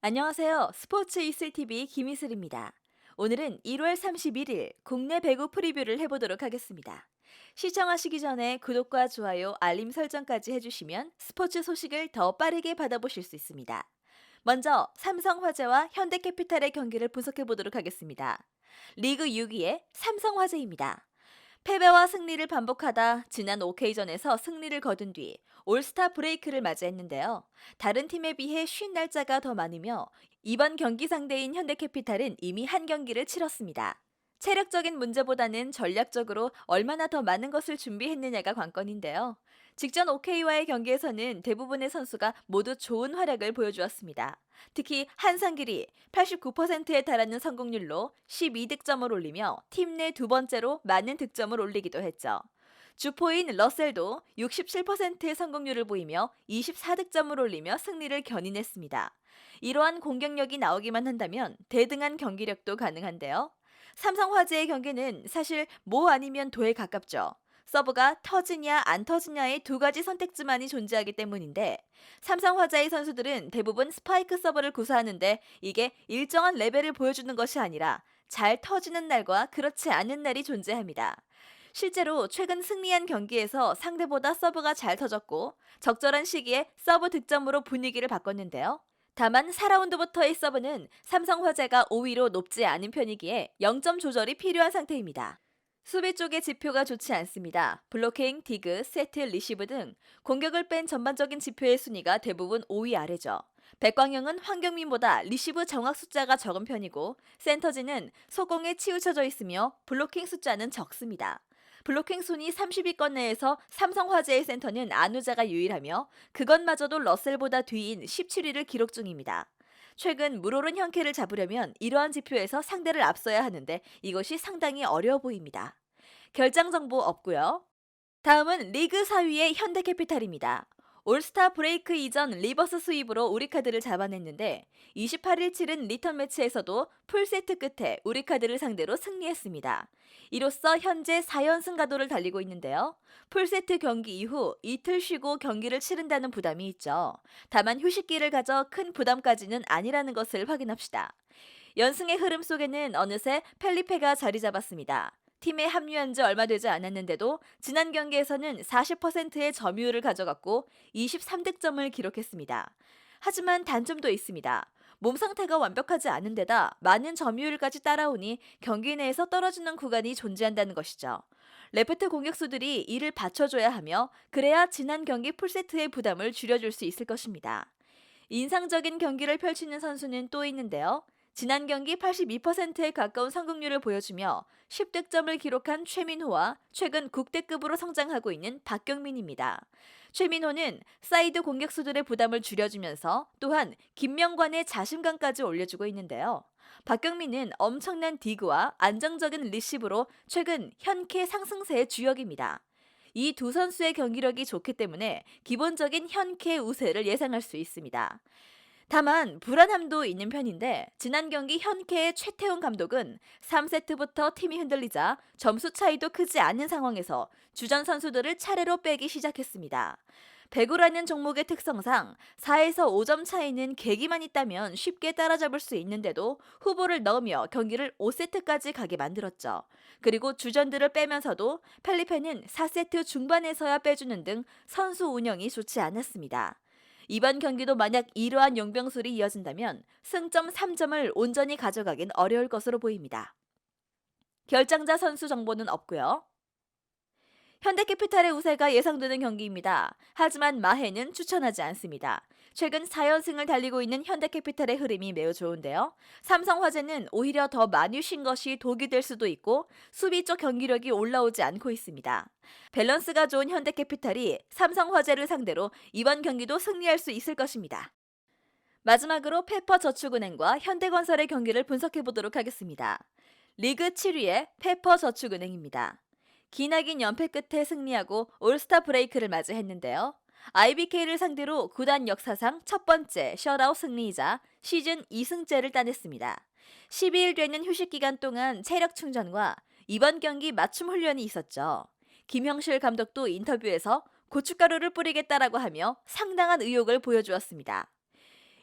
안녕하세요. 스포츠 이슬TV 김이슬입니다. 오늘은 1월 31일 국내 배구 프리뷰를 해보도록 하겠습니다. 시청하시기 전에 구독과 좋아요, 알림 설정까지 해주시면 스포츠 소식을 더 빠르게 받아보실 수 있습니다. 먼저 삼성화재와 현대캐피탈의 경기를 분석해보도록 하겠습니다. 리그 6위의 삼성화재입니다. 패배와 승리를 반복하다 지난 OK전에서 승리를 거둔 뒤 올스타 브레이크를 맞이했는데요. 다른 팀에 비해 쉰 날짜가 더 많으며 이번 경기 상대인 현대캐피탈은 이미 한 경기를 치렀습니다. 체력적인 문제보다는 전략적으로 얼마나 더 많은 것을 준비했느냐가 관건인데요. 직전 OK와의 경기에서는 대부분의 선수가 모두 좋은 활약을 보여주었습니다. 특히 한상길이 89%에 달하는 성공률로 12득점을 올리며 팀 내 두 번째로 많은 득점을 올리기도 했죠. 주포인 러셀도 67%의 성공률을 보이며 24득점을 올리며 승리를 견인했습니다. 이러한 공격력이 나오기만 한다면 대등한 경기력도 가능한데요. 삼성화재의 경기는 사실 뭐 아니면 도에 가깝죠. 서브가 터지냐 안 터지냐의 두 가지 선택지만이 존재하기 때문인데 삼성화재의 선수들은 대부분 스파이크 서브를 구사하는데 이게 일정한 레벨을 보여주는 것이 아니라 잘 터지는 날과 그렇지 않은 날이 존재합니다. 실제로 최근 승리한 경기에서 상대보다 서브가 잘 터졌고 적절한 시기에 서브 득점으로 분위기를 바꿨는데요. 다만 4라운드부터의 서브는 삼성화재가 5위로 높지 않은 편이기에 0점 조절이 필요한 상태입니다. 수비 쪽의 지표가 좋지 않습니다. 블로킹, 디그, 세트, 리시브 등 공격을 뺀 전반적인 지표의 순위가 대부분 5위 아래죠. 백광영은 황경민보다 리시브 정확 숫자가 적은 편이고 센터진은 속공에 치우쳐져 있으며 블로킹 숫자는 적습니다. 블로킹 순위 30위권 내에서 삼성화재의 센터는 안우자가 유일하며 그것마저도 러셀보다 뒤인 17위를 기록 중입니다. 최근 물오른 형캐를 잡으려면 이러한 지표에서 상대를 앞서야 하는데 이것이 상당히 어려워 보입니다. 결장 정보 없고요. 다음은 리그 4위의 현대캐피탈입니다. 올스타 브레이크 이전 리버스 스윕으로 우리카드를 잡아냈는데 28일 치른 리턴 매치에서도 풀세트 끝에 우리카드를 상대로 승리했습니다. 이로써 현재 4연승 가도를 달리고 있는데요. 풀세트 경기 이후 이틀 쉬고 경기를 치른다는 부담이 있죠. 다만 휴식기를 가져 큰 부담까지는 아니라는 것을 확인합시다. 연승의 흐름 속에는 어느새 펠리페가 자리 잡았습니다. 팀에 합류한 지 얼마 되지 않았는데도 지난 경기에서는 40%의 점유율을 가져갔고 23득점을 기록했습니다. 하지만 단점도 있습니다. 몸 상태가 완벽하지 않은 데다 많은 점유율까지 따라오니 경기 내에서 떨어지는 구간이 존재한다는 것이죠. 레프트 공격수들이 이를 받쳐줘야 하며 그래야 지난 경기 풀세트의 부담을 줄여줄 수 있을 것입니다. 인상적인 경기를 펼치는 선수는 또 있는데요. 지난 경기 82%에 가까운 성공률을 보여주며 10득점을 기록한 최민호와 최근 국대급으로 성장하고 있는 박경민입니다. 최민호는 사이드 공격수들의 부담을 줄여주면서 또한 김명관의 자신감까지 올려주고 있는데요. 박경민은 엄청난 디그와 안정적인 리시브로 최근 현캐 상승세의 주역입니다. 이 두 선수의 경기력이 좋기 때문에 기본적인 현캐 우세를 예상할 수 있습니다. 다만 불안함도 있는 편인데 지난 경기 현캐의 최태훈 감독은 3세트부터 팀이 흔들리자 점수 차이도 크지 않은 상황에서 주전 선수들을 차례로 빼기 시작했습니다. 배구라는 종목의 특성상 4에서 5점 차이는 계기만 있다면 쉽게 따라잡을 수 있는데도 후보를 넣으며 경기를 5세트까지 가게 만들었죠. 그리고 주전들을 빼면서도 펠리페는 4세트 중반에서야 빼주는 등 선수 운영이 좋지 않았습니다. 이번 경기도 만약 이러한 용병술이 이어진다면 승점 3점을 온전히 가져가긴 어려울 것으로 보입니다. 결장자 선수 정보는 없고요. 현대캐피탈의 우세가 예상되는 경기입니다. 하지만 마해는 추천하지 않습니다. 최근 4연승을 달리고 있는 현대캐피탈의 흐름이 매우 좋은데요. 삼성화재는 오히려 더 많이 쉰 것이 독이 될 수도 있고 수비 쪽 경기력이 올라오지 않고 있습니다. 밸런스가 좋은 현대캐피탈이 삼성화재를 상대로 이번 경기도 승리할 수 있을 것입니다. 마지막으로 페퍼저축은행과 현대건설의 경기를 분석해 보도록 하겠습니다. 리그 7위의 페퍼저축은행입니다. 기나긴 연패 끝에 승리하고 올스타 브레이크를 맞이했는데요. IBK를 상대로 구단 역사상 첫 번째 셧아웃 승리이자 시즌 2승째를 따냈습니다. 12일 되는 휴식 기간 동안 체력 충전과 이번 경기 맞춤 훈련이 있었죠. 김형실 감독도 인터뷰에서 고춧가루를 뿌리겠다라고 하며 상당한 의욕을 보여주었습니다.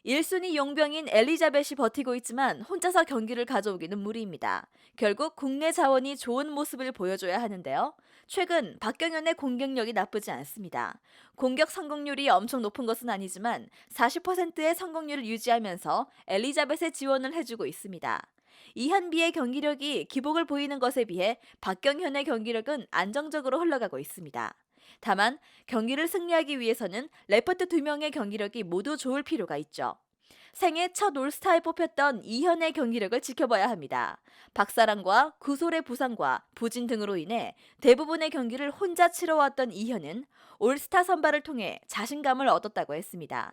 1순위 용병인 엘리자벳이 버티고 있지만 혼자서 경기를 가져오기는 무리입니다. 결국 국내 자원이 좋은 모습을 보여줘야 하는데요. 최근 박경현의 공격력이 나쁘지 않습니다. 공격 성공률이 엄청 높은 것은 아니지만 40%의 성공률을 유지하면서 엘리자벳의 지원을 해주고 있습니다. 이한비의 경기력이 기복을 보이는 것에 비해 박경현의 경기력은 안정적으로 흘러가고 있습니다. 다만 경기를 승리하기 위해서는 레퍼트 2명의 경기력이 모두 좋을 필요가 있죠. 생애 첫 올스타에 뽑혔던 이현의 경기력을 지켜봐야 합니다. 박사랑과 구솔의 부상과 부진 등으로 인해 대부분의 경기를 혼자 치러왔던 이현은 올스타 선발을 통해 자신감을 얻었다고 했습니다.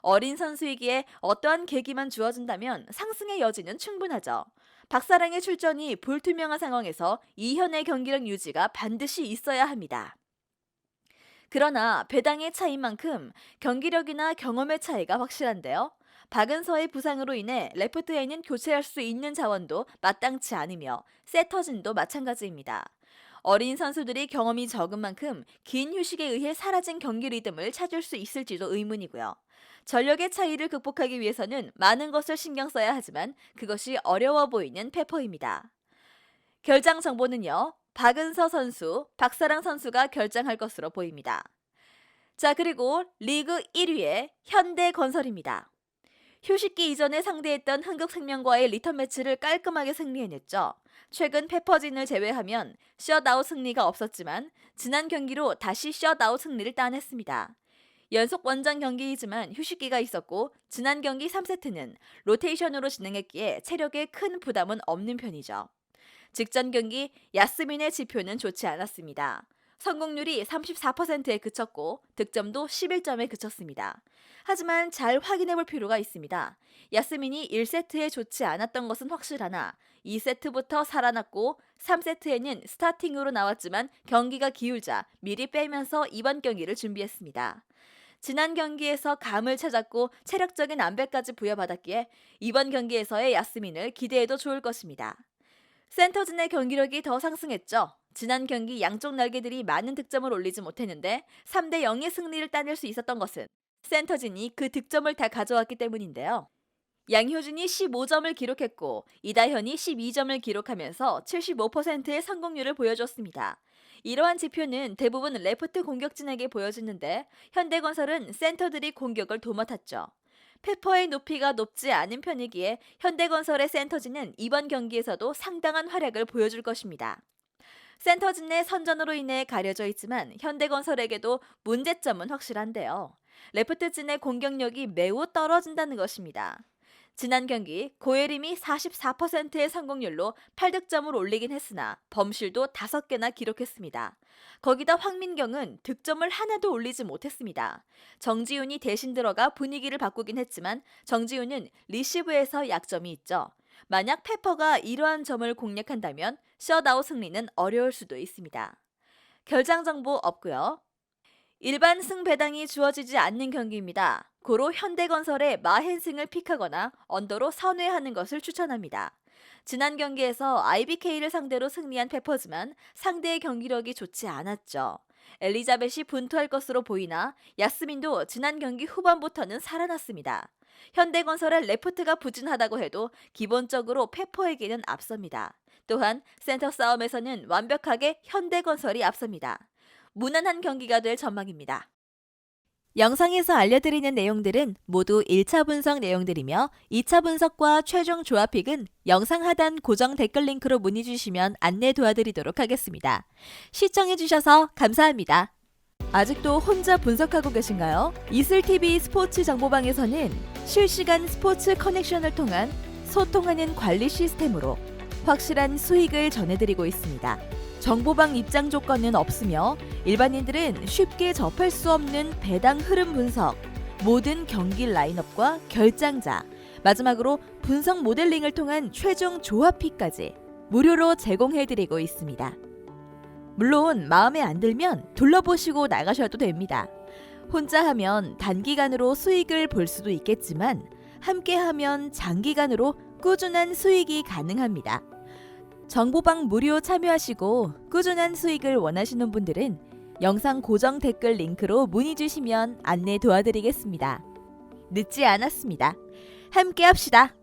어린 선수이기에 어떠한 계기만 주어진다면 상승의 여지는 충분하죠. 박사랑의 출전이 불투명한 상황에서 이현의 경기력 유지가 반드시 있어야 합니다. 그러나 배당의 차이인 만큼 경기력이나 경험의 차이가 확실한데요. 박은서의 부상으로 인해 레프트에는 교체할 수 있는 자원도 마땅치 않으며 세터진도 마찬가지입니다. 어린 선수들이 경험이 적은 만큼 긴 휴식에 의해 사라진 경기 리듬을 찾을 수 있을지도 의문이고요. 전력의 차이를 극복하기 위해서는 많은 것을 신경 써야 하지만 그것이 어려워 보이는 페퍼입니다. 결장 정보는요. 박은서 선수, 박사랑 선수가 결장할 것으로 보입니다. 자, 그리고 리그 1위의 현대건설입니다. 휴식기 이전에 상대했던 흥국생명과의 리턴 매치를 깔끔하게 승리해냈죠. 최근 페퍼진을 제외하면 셧아웃 승리가 없었지만 지난 경기로 다시 셧아웃 승리를 따냈습니다. 연속 원정 경기이지만 휴식기가 있었고 지난 경기 3세트는 로테이션으로 진행했기에 체력에 큰 부담은 없는 편이죠. 직전 경기 야스민의 지표는 좋지 않았습니다. 성공률이 34%에 그쳤고 득점도 11점에 그쳤습니다. 하지만 잘 확인해 볼 필요가 있습니다. 야스민이 1세트에 좋지 않았던 것은 확실하나 2세트부터 살아났고 3세트에는 스타팅으로 나왔지만 경기가 기울자 미리 빼면서 이번 경기를 준비했습니다. 지난 경기에서 감을 찾았고 체력적인 안배까지 부여받았기에 이번 경기에서의 야스민을 기대해도 좋을 것입니다. 센터진의 경기력이 더 상승했죠. 지난 경기 양쪽 날개들이 많은 득점을 올리지 못했는데 3대0의 승리를 따낼 수 있었던 것은 센터진이 그 득점을 다 가져왔기 때문인데요. 양효준이 15점을 기록했고 이다현이 12점을 기록하면서 75%의 성공률을 보여줬습니다. 이러한 지표는 대부분 레프트 공격진에게 보여지는데 현대건설은 센터들이 공격을 도맡았죠. 페퍼의 높이가 높지 않은 편이기에 현대건설의 센터진은 이번 경기에서도 상당한 활약을 보여줄 것입니다. 센터진의 선전으로 인해 가려져 있지만 현대건설에게도 문제점은 확실한데요. 레프트진의 공격력이 매우 떨어진다는 것입니다. 지난 경기 고예림이 44%의 성공률로 8득점을 올리긴 했으나 범실도 5개나 기록했습니다. 거기다 황민경은 득점을 하나도 올리지 못했습니다. 정지훈이 대신 들어가 분위기를 바꾸긴 했지만 정지훈은 리시브에서 약점이 있죠. 만약 페퍼가 이러한 점을 공략한다면 셧아웃 승리는 어려울 수도 있습니다. 결장 정보 없고요. 일반 승 배당이 주어지지 않는 경기입니다. 고로 현대건설의 마헨승을 픽하거나 언더로 선회하는 것을 추천합니다. 지난 경기에서 IBK를 상대로 승리한 페퍼지만 상대의 경기력이 좋지 않았죠. 엘리자벳이 분투할 것으로 보이나 야스민도 지난 경기 후반부터는 살아났습니다. 현대건설의 레프트가 부진하다고 해도 기본적으로 페퍼에게는 앞섭니다. 또한 센터 싸움에서는 완벽하게 현대건설이 앞섭니다. 무난한 경기가 될 전망입니다. 영상에서 알려드리는 내용들은 모두 1차 분석 내용들이며 2차 분석과 최종 조합픽은 영상 하단 고정 댓글 링크로 문의 주시면 안내 도와드리도록 하겠습니다. 시청해주셔서 감사합니다. 아직도 혼자 분석하고 계신가요? 이슬TV 스포츠 정보방에서는 실시간 스포츠 커넥션을 통한 소통하는 관리 시스템으로 확실한 수익을 전해드리고 있습니다. 정보방 입장 조건은 없으며 일반인들은 쉽게 접할 수 없는 배당 흐름 분석, 모든 경기 라인업과 결장자, 마지막으로 분석 모델링을 통한 최종 조합픽까지 무료로 제공해드리고 있습니다. 물론 마음에 안 들면 둘러보시고 나가셔도 됩니다. 혼자 하면 단기간으로 수익을 볼 수도 있겠지만 함께 하면 장기간으로 꾸준한 수익이 가능합니다. 정보방 무료 참여하시고 꾸준한 수익을 원하시는 분들은 영상 고정 댓글 링크로 문의 주시면 안내 도와드리겠습니다. 늦지 않았습니다. 함께 합시다.